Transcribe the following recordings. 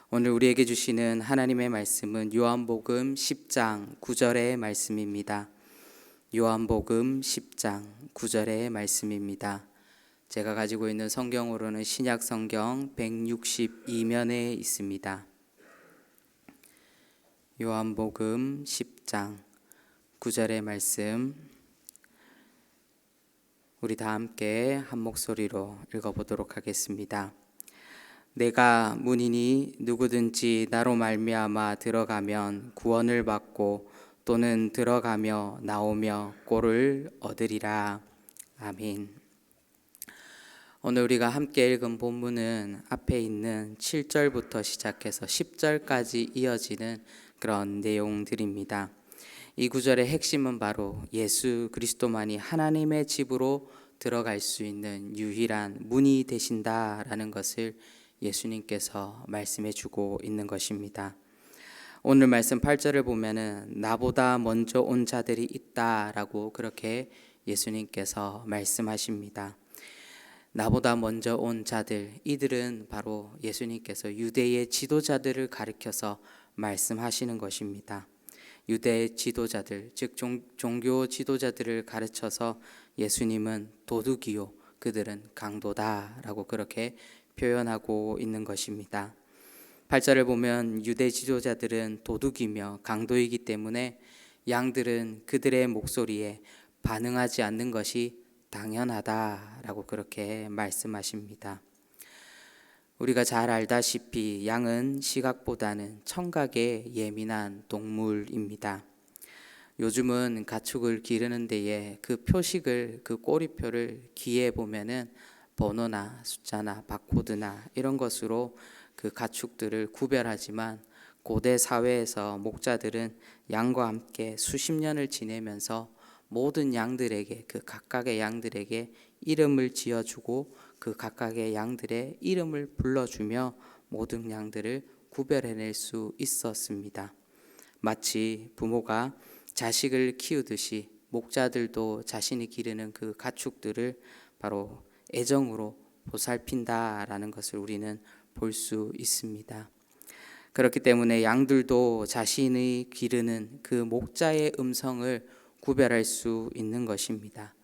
오늘 우리에게 주시는 하나님의 말씀은 요한복음 10장 9절의 말씀입니다. 요한복음 10장 9절의 말씀입니다. 제가 가지고 있는 성경으로는 신약 성경 162면에 있습니다. 요한복음 10장 9절의 말씀, 우리 다 함께 한 목소리로 읽어보도록 하겠습니다. 내가 문이니 누구든지 나로 말미암아 들어가면 구원을 받고 또는 들어가며 나오며 꼴을 얻으리라. 아멘. 오늘 우리가 함께 읽은 본문은 앞에 있는 7절부터 시작해서 10절까지 이어지는 그런 내용들입니다. 이 구절의 핵심은 바로 예수 그리스도만이 하나님의 집으로 들어갈 수 있는 유일한 문이 되신다라는 것을 예수님께서 말씀해 주고 있는 것입니다. 오늘 말씀 8절을 보면은 나보다 먼저 온 자들이 있다라고 그렇게 예수님께서 말씀하십니다. 나보다 먼저 온 자들, 이들은 바로 예수님께서 유대의 지도자들을 가리켜서 말씀하시는 것입니다. 유대 지도자들, 즉 종교 지도자들을 가르쳐서 예수님은 도둑이요 그들은 강도다라고 그렇게 표현하고 있는 것입니다. 8절을 보면 유대 지도자들은 도둑이며 강도이기 때문에 양들은 그들의 목소리에 반응하지 않는 것이 당연하다라고 그렇게 말씀하십니다. 우리가 잘 알다시피 양은 시각보다는 청각에 예민한 동물입니다. 요즘은 가축을 기르는 데에 그 표식을, 그 꼬리표를 귀에 보면은 번호나 숫자나 바코드나 이런 것으로 그 가축들을 구별하지만 고대 사회에서 목자들은 양과 함께 수십 년을 지내면서 모든 양들에게, 그 각각의 양들에게 이름을 지어주고 그 각각의 양들의 이름을 불러주며 모든 양들을 구별해낼 수 있었습니다. 마치 부모가 자식을 키우듯이 목자들도 자신이 기르는 그 가축들을 바로 애정으로 보살핀다라는 것을 우리는 볼 수 있습니다. 그렇기 때문에 양들도 자신이 기르는 그 목자의 음성을 구별할 수 있는 것입니다.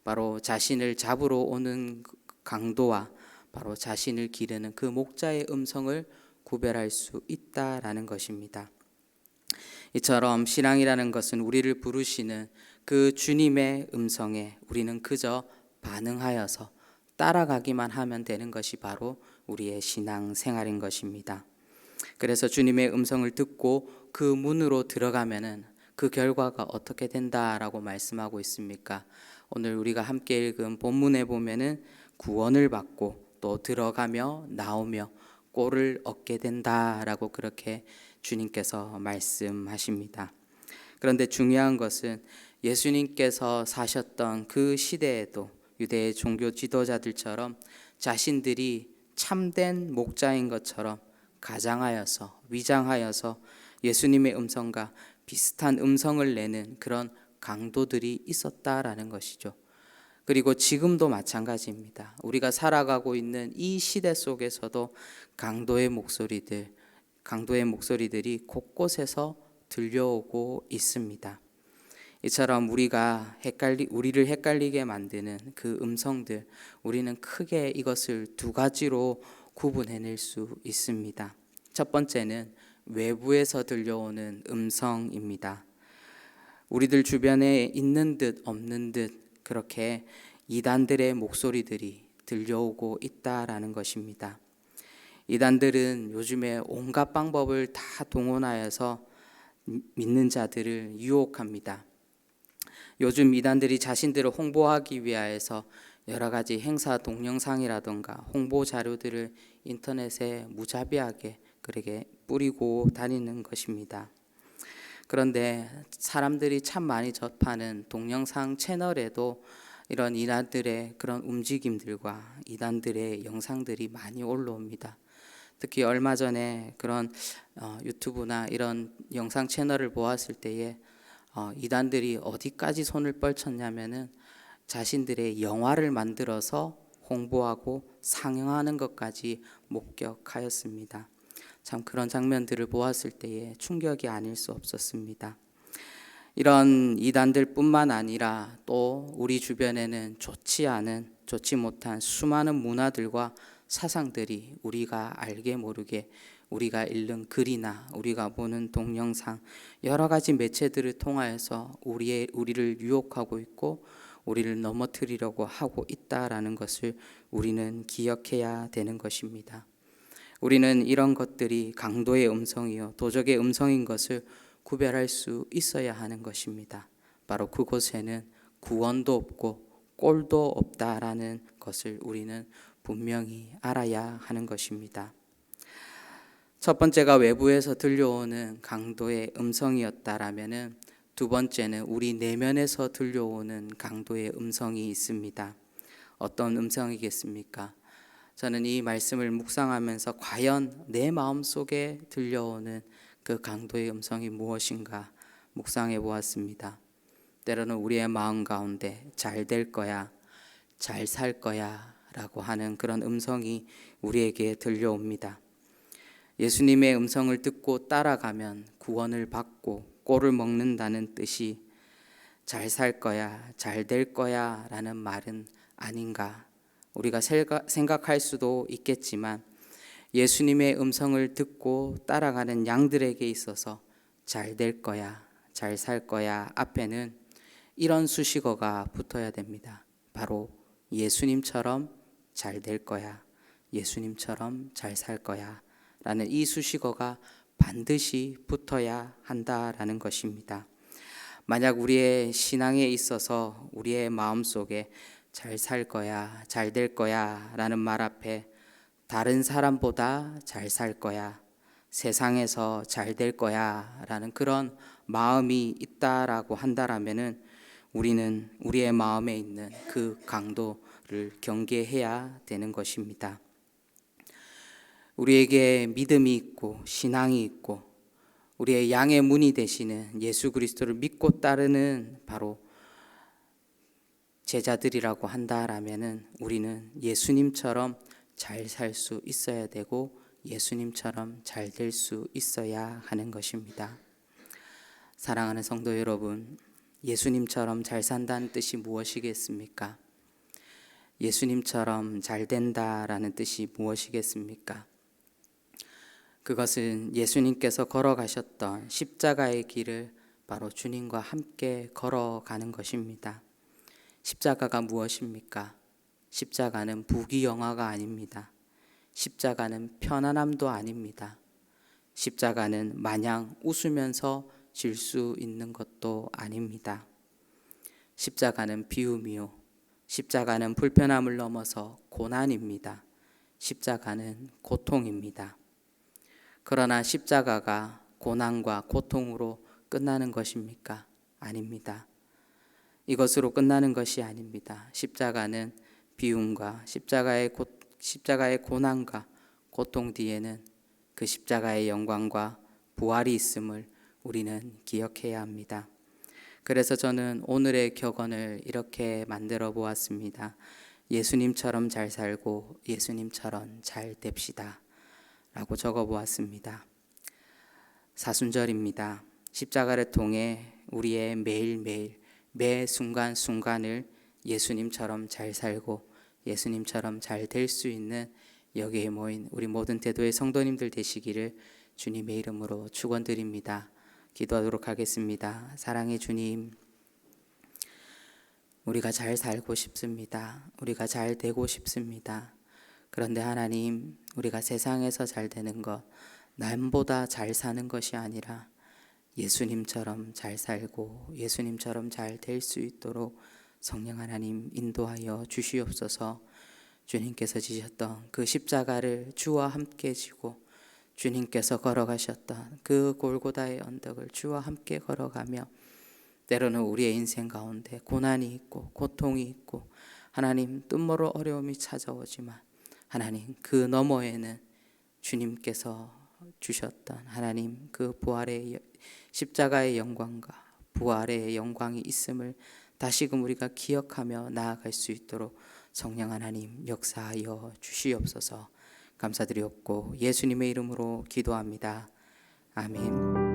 바로 자신을 잡으러 오는 강도와 바로 자신을 기르는 그 목자의 음성을 구별할 수 있다라는 것입니다. 이처럼 신앙이라는 것은 우리를 부르시는 그 주님의 음성에 우리는 그저 반응하여서 따라가기만 하면 되는 것이 바로 우리의 신앙 생활인 것입니다. 그래서 주님의 음성을 듣고 그 문으로 들어가면은 그 결과가 어떻게 된다라고 말씀하고 있습니까? 오늘 우리가 함께 읽은 본문에 보면은 구원을 받고 또 들어가며 나오며 꼴을 얻게 된다라고 그렇게 주님께서 말씀하십니다. 그런데 중요한 것은 예수님께서 사셨던 그 시대에도 유대의 종교 지도자들처럼 자신들이 참된 목자인 것처럼 가장하여서 위장하여서 예수님의 음성과 비슷한 음성을 내는 그런 강도들이 있었다라는 것이죠. 그리고 지금도 마찬가지입니다. 우리가 살아가고 있는 이 시대 속에서도 강도의 목소리들이 곳곳에서 들려오고 있습니다. 이처럼 우리를 헷갈리게 만드는 그 음성들, 우리는 크게 이것을 두 가지로 구분해낼 수 있습니다. 첫 번째는 외부에서 들려오는 음성입니다. 우리들 주변에 있는 듯 없는 듯 그렇게 이단들의 목소리들이 들려오고 있다라는 것입니다. 이단들은 요즘에 온갖 방법을 다 동원하여서 믿는 자들을 유혹합니다. 요즘 이단들이 자신들을 홍보하기 위하여서 여러 가지 행사 동영상이라던가 홍보 자료들을 인터넷에 무자비하게 그렇게 뿌리고 다니는 것입니다. 그런데 사람들이 참 많이 접하는 동영상 채널에도 이런 이단들의 그런 움직임들과 이단들의 영상들이 많이 올라옵니다. 특히 얼마 전에 그런 유튜브나 이런 영상 채널을 보았을 때에 이단들이 어디까지 손을 뻗쳤냐면은 자신들의 영화를 만들어서 홍보하고 상영하는 것까지 목격하였습니다. 참 그런 장면들을 보았을 때에 충격이 아닐 수 없었습니다. 이런 이단들뿐만 아니라 또 우리 주변에는 좋지 못한 수많은 문화들과 사상들이 우리가 알게 모르게 우리가 읽는 글이나 우리가 보는 동영상 여러 가지 매체들을 통하여서 우리를 유혹하고 있고 우리를 넘어뜨리려고 하고 있다라는 것을 우리는 기억해야 되는 것입니다. 우리는 이런 것들이 강도의 음성이요 도적의 음성인 것을 구별할 수 있어야 하는 것입니다. 바로 그곳에는 구원도 없고 꼴도 없다라는 것을 우리는 분명히 알아야 하는 것입니다. 첫 번째가 외부에서 들려오는 강도의 음성이었다라면은 두 번째는 우리 내면에서 들려오는 강도의 음성이 있습니다. 어떤 음성이겠습니까? 저는 이 말씀을 묵상하면서 과연 내 마음속에 들려오는 그 강도의 음성이 무엇인가 묵상해 보았습니다. 때로는 우리의 마음 가운데 잘 될 거야, 잘 살 거야 라고 하는 그런 음성이 우리에게 들려옵니다. 예수님의 음성을 듣고 따라가면 구원을 받고 꼴을 먹는다는 뜻이 잘 살 거야, 잘 될 거야 라는 말은 아닌가. 우리가 생각할 수도 있겠지만 예수님의 음성을 듣고 따라가는 양들에게 있어서 잘 될 거야, 잘 살 거야 앞에는 이런 수식어가 붙어야 됩니다. 바로 예수님처럼 잘 될 거야, 예수님처럼 잘 살 거야 라는 이 수식어가 반드시 붙어야 한다라는 것입니다. 만약 우리의 신앙에 있어서 우리의 마음속에 잘 살 거야, 잘 될 거야 라는 말 앞에 다른 사람보다 잘 살 거야, 세상에서 잘 될 거야 라는 그런 마음이 있다라고 한다라면은 우리는 우리의 마음에 있는 그 강도를 경계해야 되는 것입니다. 우리에게 믿음이 있고 신앙이 있고 우리의 양의 문이 되시는 예수 그리스도를 믿고 따르는 바로 제자들이라고 한다라면은 우리는 예수님처럼 잘 살 수 있어야 되고 예수님처럼 잘 될 수 있어야 하는 것입니다. 사랑하는 성도 여러분, 예수님처럼 잘 산다는 뜻이 무엇이겠습니까? 예수님처럼 잘 된다라는 뜻이 무엇이겠습니까? 그것은 예수님께서 걸어가셨던 십자가의 길을 바로 주님과 함께 걸어가는 것입니다. 십자가가 무엇입니까? 십자가는 부귀영화가 아닙니다. 십자가는 편안함도 아닙니다. 십자가는 마냥 웃으면서 질 수 있는 것도 아닙니다. 십자가는 비움이요. 십자가는 불편함을 넘어서 고난입니다. 십자가는 고통입니다. 그러나 십자가가 고난과 고통으로 끝나는 것입니까? 아닙니다. 이것으로 끝나는 것이 아닙니다. 십자가는 비움과 십자가의 고난과 고통 뒤에는 그 십자가의 영광과 부활이 있음을 우리는 기억해야 합니다. 그래서 저는 오늘의 격언을 이렇게 만들어 보았습니다. 예수님처럼 잘 살고 예수님처럼 잘 됩시다 라고 적어 보았습니다. 사순절입니다. 십자가를 통해 우리의 매일매일 매 순간순간을 예수님처럼 잘 살고 예수님처럼 잘 될 수 있는 여기에 모인 우리 모든 대도의 성도님들 되시기를 주님의 이름으로 축원드립니다. 기도하도록 하겠습니다. 사랑의 주님, 우리가 잘 살고 싶습니다. 우리가 잘 되고 싶습니다. 그런데 하나님, 우리가 세상에서 잘 되는 것, 남보다 잘 사는 것이 아니라 예수님처럼 잘 살고 예수님처럼 잘 될 수 있도록 성령 하나님 인도하여 주시옵소서. 주님께서 지셨던 그 십자가를 주와 함께 지고 주님께서 걸어가셨던 그 골고다의 언덕을 주와 함께 걸어가며 때로는 우리의 인생 가운데 고난이 있고 고통이 있고 하나님 뜻모를 어려움이 찾아오지만 하나님 그 너머에는 주님께서 주셨던 하나님 그 부활의 십자가의 영광과 부활의 영광이 있음을 다시금 우리가 기억하며 나아갈 수 있도록 성령 하나님 역사하여 주시옵소서. 감사드리옵고 예수님의 이름으로 기도합니다. 아멘.